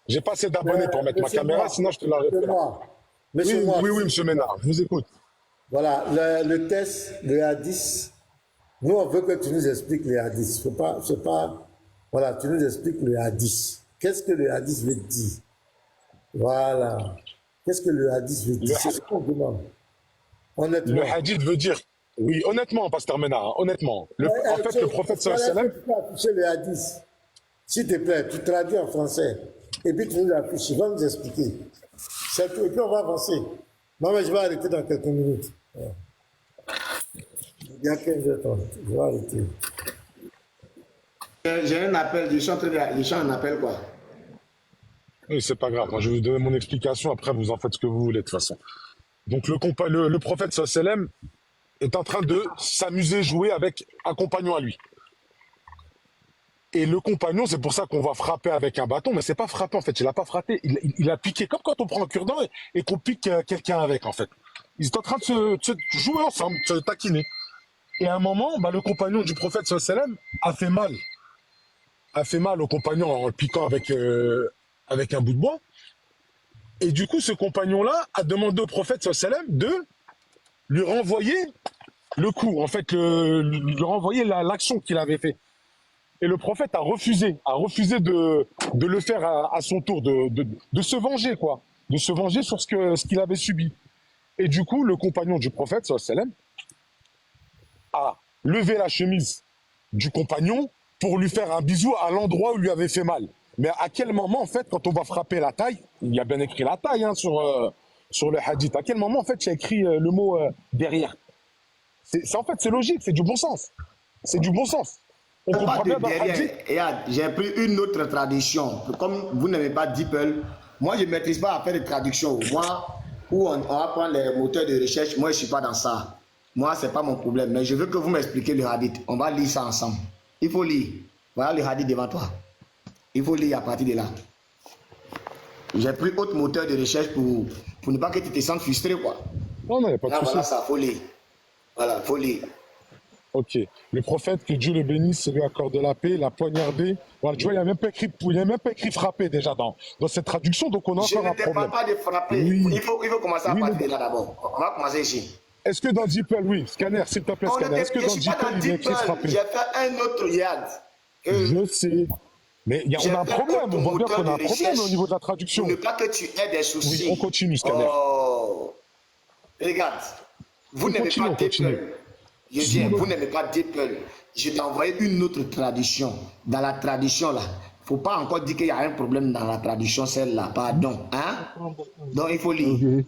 J'ai pas assez d'abonnés pour mettre ma caméra, sinon je te la réfère. Oui, monsieur Ménard, je vous écoute. Voilà, le test, le hadith. Nous, on veut que tu nous expliques les hadiths. C'est pas Voilà, tu nous expliques le hadith. Qu'est-ce que le hadith veut dire? Voilà. Qu'est-ce que le hadith veut dire? C'est ce qu'on demande. Honnêtement. Le hadith veut dire, oui, honnêtement, Pasteur Ménard, honnêtement. En fait, le prophète sallallahu alayhi wa sallam. Tu peux afficher le hadith. S'il te plaît, tu traduis en français. Et puis tu nous affiches, tu vas nous expliquer. C'est tout. Et puis on va avancer. Non, mais je vais arrêter dans quelques minutes. Ouais. Il y a 15h30. Je vais arrêter. J'ai un appel, je suis en appel quoi. Oui, c'est pas grave. Moi, je vais vous donner mon explication. Après, vous en faites ce que vous voulez de toute façon. Donc, le prophète sallallahu alayhi wa sallam est en train de s'amuser, jouer avec un compagnon à lui. Et le compagnon, c'est pour ça qu'on va frapper avec un bâton, mais c'est pas frapper en fait, il a pas frappé, il a piqué, comme quand on prend un cure-dent et qu'on pique quelqu'un avec en fait. Ils étaient en train de se jouer ensemble, se taquiner. Et à un moment, le compagnon du prophète sallallahu alayhi wa sallam a fait mal au compagnon en le piquant avec un bout de bois. Et du coup, ce compagnon-là a demandé au prophète sallallahu alayhi wa sallam de lui renvoyer le coup, en fait, lui renvoyer l'action qu'il avait fait. Et le prophète a refusé de le faire à son tour, de se venger, quoi. De se venger sur ce qu'il avait subi. Et du coup, le compagnon du prophète, sallallahu alayhi wa sallam, a levé la chemise du compagnon pour lui faire un bisou à l'endroit où il lui avait fait mal. Mais à quel moment, en fait, quand on va frapper la taille, il y a bien écrit la taille sur le hadith, à quel moment, en fait, il y a écrit le mot derrière? En fait, c'est logique, c'est du bon sens. C'est du bon sens. On comprend bien dans le hadith. J'ai pris une autre traduction. Comme vous n'aimez pas DeepL, moi, je ne maîtrise pas à faire des traductions. Moi, où on va prendre les moteurs de recherche, moi, je ne suis pas dans ça. Moi, ce n'est pas mon problème. Mais je veux que vous m'expliquiez le hadith. On va lire ça ensemble. Il faut lire. Voilà le hadith devant toi. Il faut lire à partir de là. J'ai pris autre moteur de recherche pour ne pas que tu te sentes frustré, quoi. Non, il n'y a pas de souci. Voilà ça, il faut lire. Voilà, il faut lire. Ok. Le prophète, que Dieu le bénisse, lui accorde la paix, l'a poignardé. Voilà, tu vois, il n'y a même pas écrit frapper déjà dans cette traduction, donc on a encore un problème. Je ne te parle pas de frapper. Oui. Il faut commencer à partir de là d'abord. On va commencer ici. Est-ce que dans DeepL, oui, Scanner, s'il te plaît, Scanner, est-ce que dans DeepL, il y a écrit frapper? J'ai fait un autre yad. Je sais. Mais on a un problème, on voit bien qu'on a un problème au niveau de la traduction. Pour ne pas que tu aies des soucis. Oui, on continue, Scanner. Oh. Regarde, vous n'aimez pas DeepL. Je dis, vous n'aimez pas DeepL. Je t'ai envoyé une autre traduction. Dans la traduction, là, il ne faut pas encore dire qu'il y a un problème dans la traduction, celle-là. Pardon. Hein? Donc, il faut lire.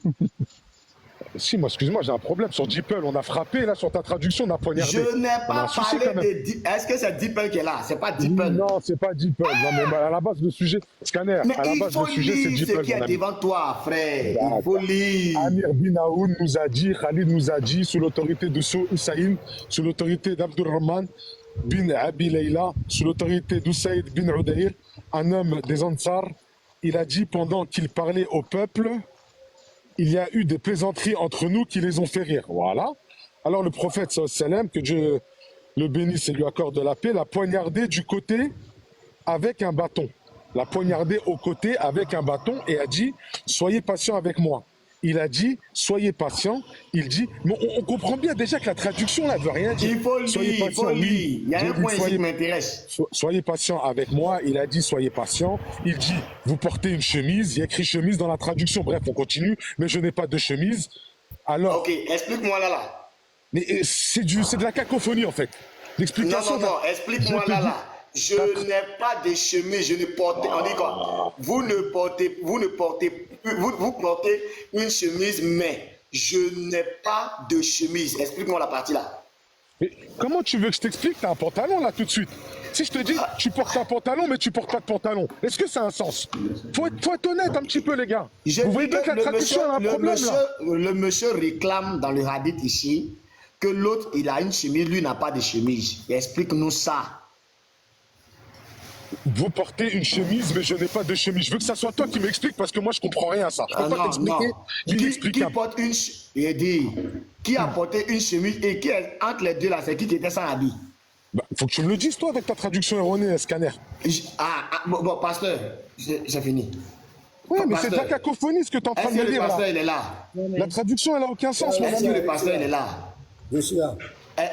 Si, moi, excuse-moi, j'ai un problème. Sur DeepL, on a frappé, là, sur ta traduction, on a poignardé. Je n'ai pas parlé de DeepL. Est-ce que c'est DeepL qui est là? C'est pas DeepL. Non, c'est pas DeepL. Non, mais à la base, le sujet, Scanner, mais à la base, le sujet, c'est DeepL. Ce qui est devant toi, frère. Il faut lire. Amir bin Aoun nous a dit, Khalid nous a dit, sous l'autorité de Hussein, sous l'autorité d'Abdurrahman bin Abi Leila, sous l'autorité d'Usaid bin Udair, un homme des Ansar, il a dit pendant qu'il parlait au peuple, il y a eu des plaisanteries entre nous qui les ont fait rire. Voilà. Alors le prophète, sallam, que Dieu le bénisse et lui accorde la paix, l'a poignardé du côté avec un bâton. L'a poignardé au côté avec un bâton et a dit « Soyez patient avec moi ». Il a dit « Soyez patient ». Il dit « Mais on comprend bien déjà que la traduction là veut rien dire. Il faut lire, il faut lire. Il y a un point ici qui m'intéresse. Soyez patient avec moi. Il a dit « Soyez patient ». Il dit « Vous portez une chemise ». Il y a écrit « chemise » dans la traduction. Bref, on continue. Mais je n'ai pas de chemise. Alors... Ok, explique-moi là. Mais c'est de la cacophonie en fait. L'explication... Non, explique-moi là. Je n'ai pas de chemise, je ne porte. On dit quoi? Vous portez une chemise, mais je n'ai pas de chemise. Explique-moi la partie là. Mais comment tu veux que je t'explique? T'as un pantalon là tout de suite. Si je te dis tu portes un pantalon, mais tu portes pas de pantalon, est-ce que ça a un sens? Faut être honnête un petit peu, les gars. Vous voyez bien que la traduction a un problème là. Le monsieur réclame dans le hadith ici que l'autre il a une chemise, lui n'a pas de chemise. Explique-nous ça. Vous portez une chemise, mais je n'ai pas de chemise. Je veux que ça soit toi qui m'explique parce que moi je comprends rien à ça. Je peux pas t'expliquer. Qui porte une qui a porté une chemise et qui est entre les deux là, c'est qui était sans habit? Faut que tu me le dises toi avec ta traduction erronée, Scanner. Bon, pasteur, j'ai fini. Oui, mais c'est de la cacophonie ce que tu es en train de me dire. Le pasteur il est là? La traduction elle a aucun sens. Est-ce que le pasteur il est là? Je suis là.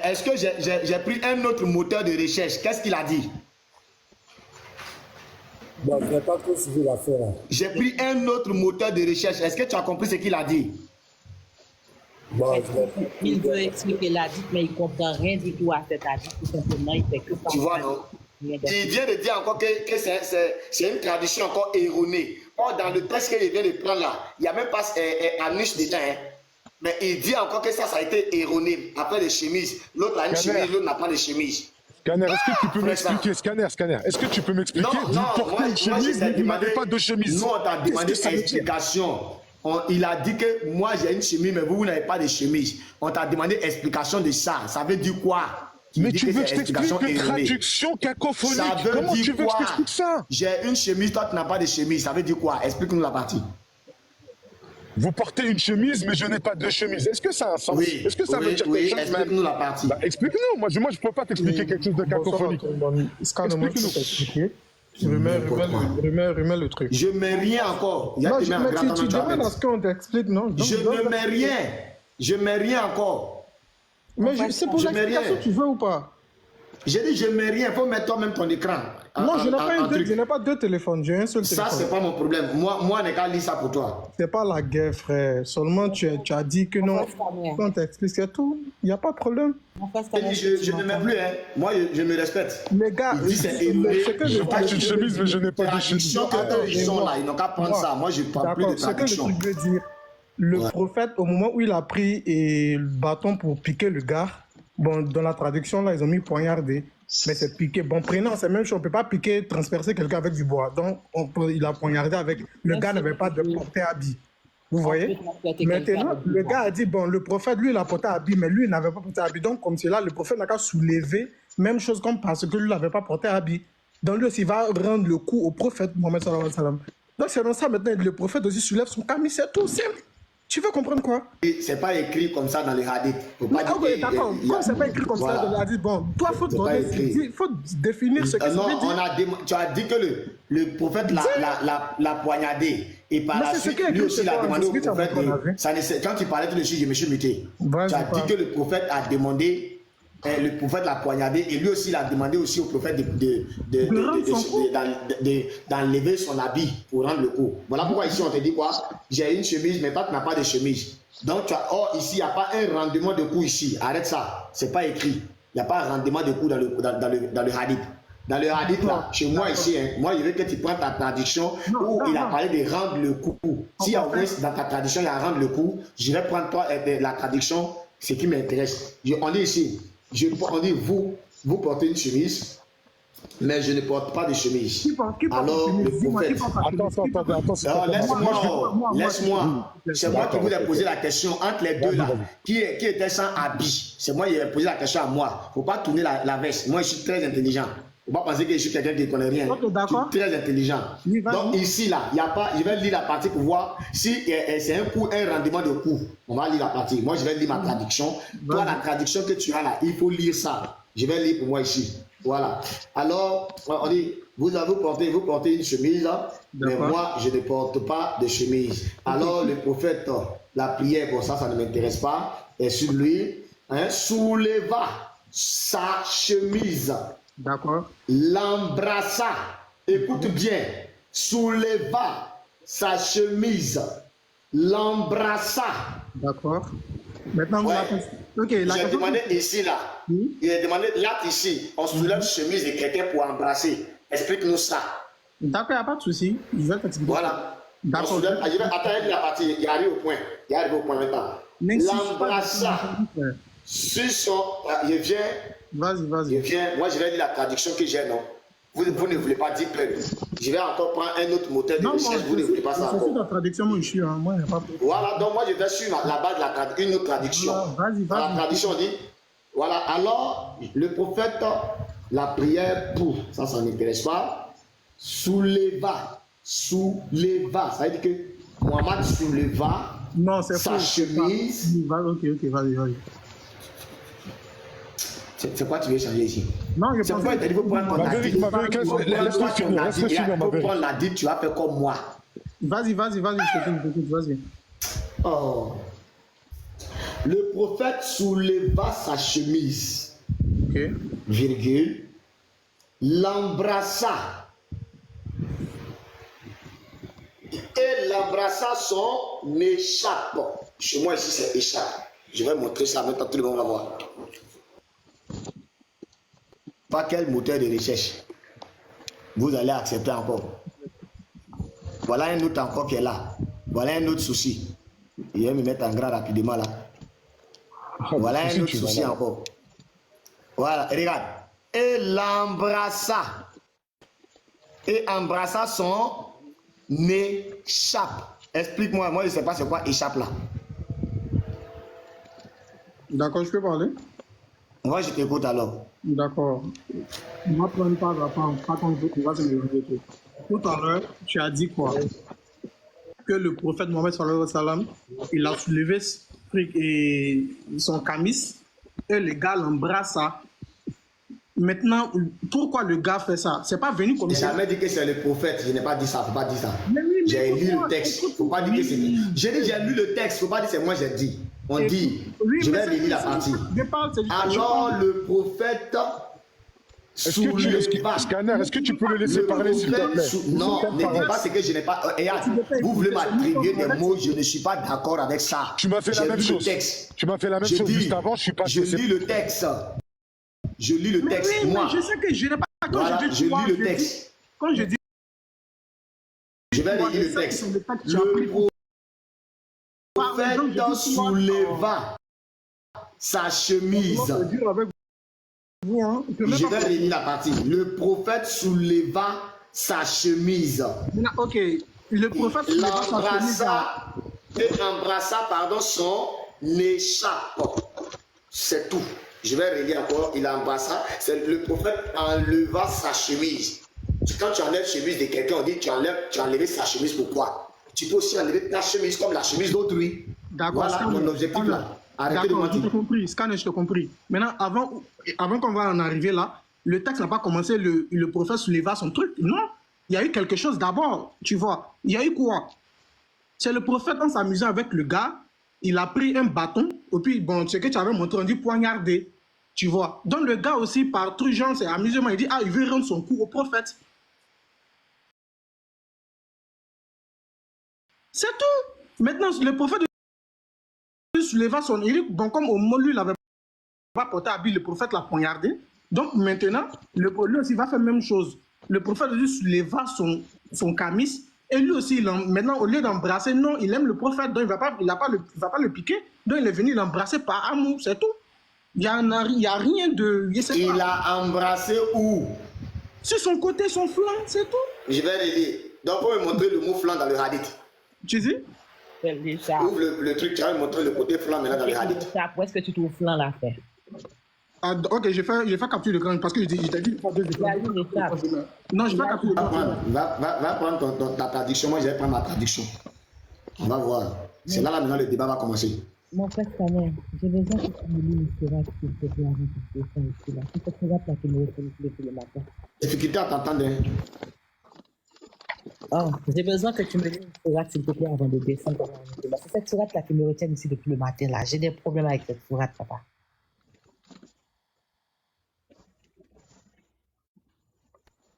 Est-ce que j'ai pris un autre moteur de recherche? Qu'est-ce qu'il a dit? Bon, je n'ai pas trop suivi l'affaire. J'ai pris un autre moteur de recherche. Est-ce que tu as compris ce qu'il a dit? Bon, il veut expliquer la dite, mais il ne comprend rien du tout à cette hadith. Tout simplement, il fait que ça. Tu vois, non? Il vient de dire encore que c'est une tradition encore erronée. Or, dans le texte qu'il vient de prendre là, il n'y a même pas Anish dedans. Hein. Mais il dit encore que ça a été erroné. Après les chemises, l'autre a une chemise, l'autre n'a pas de chemise. Scanner, est-ce que tu peux m'expliquer, Scanner, est-ce que tu peux m'expliquer? Vous portez une chemise, mais vous n'avez pas de chemise. Nous, on t'a demandé explication. Il a dit que moi j'ai une chemise, mais vous n'avez pas de chemise. On t'a demandé explication de ça. Ça veut dire quoi? Mais tu veux que je t'explique une traduction cacophonique? Comment tu veux que je t'explique ça? J'ai une chemise, toi tu n'as pas de chemise. Ça veut dire quoi? Explique-nous la partie. Vous portez une chemise, mais je n'ai pas de chemise. Est-ce que ça a un sens? Oui, est-ce que ça veut dire quelque chose? Explique-nous la partie. Bah, explique-nous. Moi, je ne peux pas t'expliquer quelque chose de cacophonique. Explique-nous. Remets le truc. Je ne mets rien encore. Non, tu demandes à ce qu'on t'explique, non? Je ne mets rien. Je ne mets rien encore. Mais c'est pour l'explication, tu veux ou pas? J'ai dit, je ne mets rien. Il faut mettre toi-même ton écran. Non, je n'ai pas deux téléphones. J'ai un seul téléphone. Ça, c'est pas mon problème. Moi, on n'est qu'à lire ça pour toi. C'est pas la guerre, frère. Seulement, tu as dit que non. On t'explique, c'est tout. Il n'y a pas de problème. Je ne mets plus, hein. Moi, je me respecte. Les gars, je porte une chemise, mais je n'ai pas de chemise. Ils sont là, ils n'ont qu'à prendre ça. Moi, je ne parle plus de traduction. Ce que le truc veut dire, le prophète, au moment où il a pris le bâton pour piquer le gars, bon, dans la traduction, là, ils ont mis poignarder. Mais c'est piqué. Bon, prénom, c'est même chose. On ne peut pas piquer, transpercer quelqu'un avec du bois. Donc, il a poignardé avec. Le gars n'avait pas de porté habit. Vous voyez? Maintenant, le gars a dit, bon, le prophète, lui, il a porté habit, mais lui, il n'avait pas porté habit. Donc, comme cela, le prophète n'a qu'à soulever, même chose comme parce que lui n'avait pas porté habit. Donc, lui aussi, il va rendre le coup au prophète Mohammed sallallahu alayhi wa sallam. Donc, c'est dans ça, maintenant, le prophète aussi soulève son camis, c'est tout simple. Tu veux comprendre quoi? C'est pas écrit comme ça dans les hadiths. Ok, d'accord. Comme c'est pas écrit comme ça dans les hadiths, bon, toi, il faut définir ce que ça veut dire. Tu as dit que le prophète l'a poignardé. Et par la suite, lui aussi l'a demandé au prophète. Quand tu parlais tout de suite, je me suis muté. Tu as dit que le prophète a demandé. Le prophète l'a poignardé et lui aussi il a demandé aussi au prophète d'enlever son habit pour rendre le coup. Voilà pourquoi ici on te dit quoi? J'ai une chemise mais toi tu n'as pas de chemise. Donc ici il n'y a pas un rendement de coup ici. Arrête ça. C'est pas écrit. Il n'y a pas un rendement de coup dans le hadith. Dans le hadith là, chez moi ici, hein, moi je veux que tu prends ta traduction où il a parlé de rendre le coup. Si au moins dans ta traduction il y a rendre le coup, je vais prendre toi la traduction, ce qui m'intéresse. On dit ici. On dit, vous portez une chemise, mais je ne porte pas de chemise. Alors, le prophète... Attends, laisse-moi. C'est moi qui vous ai posé la question entre les deux là. Qui était sans habit? C'est moi qui ai posé la question à moi. Il ne faut pas tourner la veste. Moi, je suis très intelligent. Il ne faut pas penser que je suis quelqu'un qui ne connaît rien. Je suis très intelligent. Donc, ici, là, il n'y a pas... Je vais lire la partie pour voir si c'est un rendement de coup. On va lire la partie. Moi, je vais lire ma traduction. Toi, la traduction que tu as là, il faut lire ça. Je vais lire pour moi ici. Voilà. Alors, on dit, vous portez une chemise, mais moi, je ne porte pas de chemise. Alors, le prophète, la prière, bon, ça ne m'intéresse pas. Et sur lui, souleva sa chemise. D'accord. L'embrassa. Écoute bien. Souleva sa chemise. L'embrassa. D'accord. Maintenant, j'ai demandé ici, là. Il a demandé là, ici. On soulève chemise de quelqu'un pour embrasser. Explique-nous ça. D'accord, il n'y a pas de souci. Je vais t'expliquer. Voilà. D'accord. Attends, la partie. Il arrive au point. Maintenant. L'embrassa. Sur son. Je viens. Vas-y. Moi, je vais lire la traduction que j'ai, non? Vous ne voulez pas dire plein. Je vais encore prendre un autre moteur de recherche. Vous ne voulez pas ça. C'est la traduction, moi, je suis. Moi, il n'y a pas de... Voilà, donc moi, je vais suivre la base de une autre traduction. Vas-y. La traduction dit, voilà, alors, le prophète, la prière pour, ça n'intéresse pas, souleva. Ça veut dire que Mohamed souleva sa chemise. Ok, vas-y. C'est quoi tu veux changer ici? Non, je pense que tu veux prendre ton hadith. Laisse-moi prendre l'hadith, tu vas faire comme moi. Vas-y, vas-y. Oh. Le prophète souleva sa chemise. Ok. Virgule. L'embrassa. et l'embrassa son écharpe. Chez moi ici c'est écharpe. Je vais montrer ça maintenant, tout le monde va voir. Pas quel moteur de recherche vous allez accepter encore. Voilà un autre encore qui est là. Voilà un autre souci. Je vais me mettre en gras rapidement là. Voilà un autre souci encore. Voilà, regarde. Et l'embrassa. Et embrassa son écharpe. Explique-moi, moi je ne sais pas c'est quoi écharpe là. D'accord, je peux parler? Moi je t'écoute alors. D'accord. Moi, prends pas quand on va se mélanger. Tout à l'heure, tu as dit quoi? Que le prophète Mohammed sallallahu alayhi wa sallam, il a soulevé son camis et le gars l'embrasse. Maintenant, pourquoi le gars fait ça? C'est pas venu comme ça. J'ai jamais dit que c'est le prophète, je n'ai pas dit ça, faut pas dire ça. J'ai lu le texte, faut pas dire que c'est. J'ai dit j'ai lu le texte, faut pas dire c'est moi j'ai dit. On dit, je vais lire la partie. Alors le prophète. Scanner, est-ce que tu peux le laisser parler s'il te plaît? Non, ne dis pas ce que je n'ai pas. Vous voulez m'attribuer des mots, je ne suis pas d'accord avec ça. Tu m'as fait la même chose. Tu m'as fait la même chose juste avant, je suis pas. Je lis le texte. Je lis le texte. Oui, moi. Je sais que je n'ai pas. Voilà, je lis le texte. Quand je dis. Je vais lire le texte. Le prophète souleva sa chemise. Je vais lire la partie. Le prophète souleva sa chemise. Ok. Le prophète l'embrassa et embrassa son écharpe. C'est tout. Je vais relire encore. Il embrassa. Le prophète enleva sa chemise. Quand tu enlèves la chemise de quelqu'un, on dit tu as enlevé sa chemise. Pourquoi? Tu peux aussi enlever ta chemise comme la chemise d'autrui. D'accord. Voilà mon objectif là. Arrêtez de mentir. mentir. Je t'ai compris. Scanner, je t'ai compris. Maintenant, avant qu'on va en arriver là, le texte n'a pas commencé, le prophète souleva son truc. Non. Il y a eu quelque chose d'abord. Tu vois. Il y a eu quoi? C'est le prophète en s'amusant avec le gars. Il a pris un bâton. Et puis, bon, ce que tu avais montré, on dit poignarder. Tu vois. Donc, le gars aussi, par truand, c'est amusement. Il dit, il veut rendre son coup au prophète. C'est tout. Maintenant, le prophète souleva son... Bon, comme au moment lui, il n'avait pas porté habit, le prophète l'a poignardé. Donc, maintenant, lui aussi va faire la même chose. Le prophète lui souleva son camis. Et lui aussi, maintenant, au lieu d'embrasser, non, il aime le prophète, donc il ne va pas le piquer. Donc, il est venu l'embrasser par amour, c'est tout. Il n'y a rien de... Il a embrassé où? Sur son côté, son flanc, c'est tout. Je vais relire. Donc, pour me montrer le mot flanc dans le hadith. Tu dis? Ouvre le truc, tu vas me montrer le côté flanc maintenant dans le hadith. Où est-ce que tu trouves flanc là fait? Ok, je vais capturer le grand parce que je t'ai dit de faire 2 étapes. Non, je vais capturer le grand. Va prendre ta traduction, moi je vais prendre ma traduction. On va voir. C'est là maintenant le débat va commencer. Mon frère Scanner, j'ai besoin que tu me lis une série s'il te plaît avant que tu descendes ici là. C'est cette série là qui me retrouve depuis le matin. Difficulté à t'entendre. Oh, j'ai besoin que tu me lis une sourate, s'il te plaît, avant de descendre. C'est cette sourate-là qui me retient ici depuis le matin, là. J'ai des problèmes avec cette sourate, papa.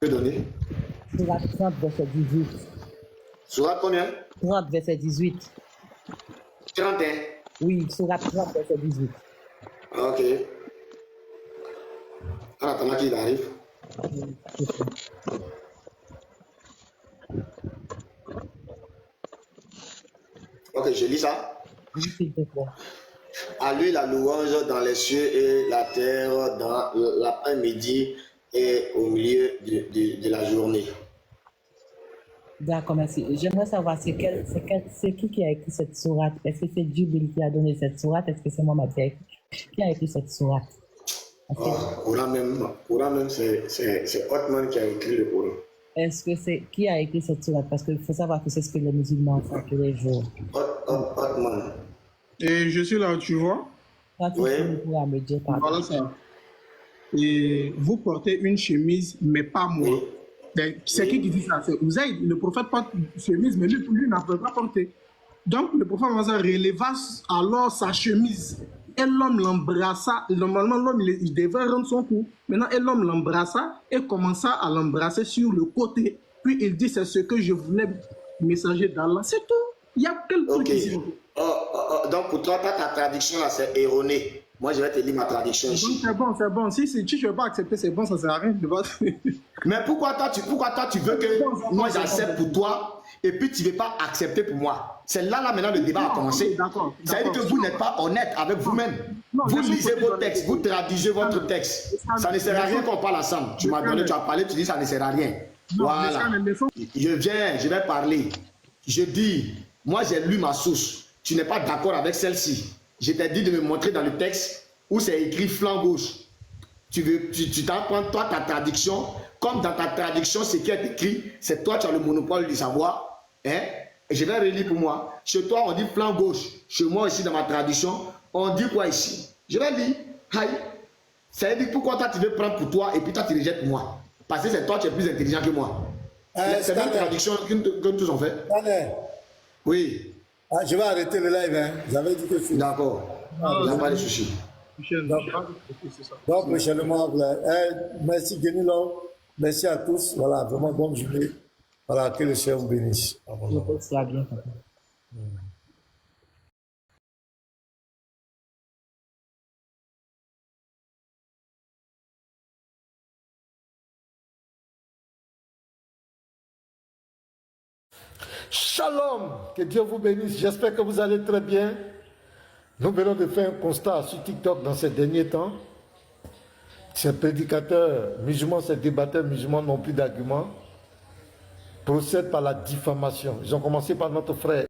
Tu peux donner? Sourate 30, verset 18. Sourate combien? 30, verset 18. 31? Oui, sourate 30, verset 18. Ok. En attendant qu'il arrive. Ok, je lis ça. À lui la louange dans les cieux et la terre, dans l'après-midi et au milieu de la journée. D'accord, merci. J'aimerais savoir, c'est qui a écrit cette sourate? Est-ce que c'est Djibril qui a donné cette sourate? Est-ce que c'est Mohamed qui a écrit cette sourate? Coran même, c'est Othman qui a écrit le Coran. Est-ce que c'est qui a écrit cette sourate? Parce qu'il faut savoir que c'est ce que les musulmans font tous les jours. Othman. Et je suis là, tu vois? Oui. Me dire, voilà ça. Et vous portez une chemise, mais pas moi. Oui. C'est qui dit ça? C'est Ouzaïd. Le prophète porte une chemise, mais lui n'a pas porté. Donc le prophète releva alors sa chemise. Et l'homme l'embrassa. Normalement, l'homme il devait rendre son coup. Maintenant, l'homme l'embrassa et commença à l'embrasser sur le côté. Puis il dit, c'est ce que je voulais messager d'Allah, c'est tout. Il y a quel truc ici? Donc pour toi, ta traduction là, c'est erroné. Moi, je vais te lire ma traduction ici. C'est bon, c'est bon. Si tu ne veux pas accepter, c'est bon, ça ne sert à rien. Mais pourquoi toi, tu veux que moi j'accepte pour toi et puis tu ne veux pas accepter pour moi? C'est là maintenant le débat a commencé. Ça veut dire que vous n'êtes pas honnête avec vous-même. Vous lisez vos textes, vous traduisez votre texte. Ça ne sert à rien qu'on parle ensemble. Tu m'as donné, tu as parlé, tu dis ça ne sert à rien. Voilà. Je vais parler. Je dis, moi j'ai lu ma source. Tu n'es pas d'accord avec celle-ci. Je t'ai dit de me montrer dans le texte où c'est écrit flanc gauche. Tu t'en prends toi ta traduction. Comme dans ta traduction, ce qui est écrit, c'est toi qui as le monopole du savoir. Hein? Et je vais relire pour moi. Chez toi, on dit flanc gauche. Chez moi, ici, dans ma traduction, on dit quoi ici? Je vais lire. Aïe. Ça veut dire pourquoi toi, tu veux prendre pour toi et puis toi, tu rejettes pour moi. Parce que c'est toi qui es plus intelligent que moi. C'est la traduction que tous ont fait. Oui. Ah, je vais arrêter le live. Hein. J'avais dit que c'est. D'accord. Il n'y a pas de souci. Donc, prochainement, merci Guénilon. Merci à tous. Voilà, vraiment bonne journée. Voilà, que le Seigneur vous bénisse. Ça bien. Shalom, que Dieu vous bénisse. J'espère que vous allez très bien. Nous venons de faire un constat sur TikTok dans ces derniers temps. Ces prédicateurs musulmans, ces débatteurs musulmans n'ont plus d'arguments. Procèdent par la diffamation. Ils ont commencé par notre frère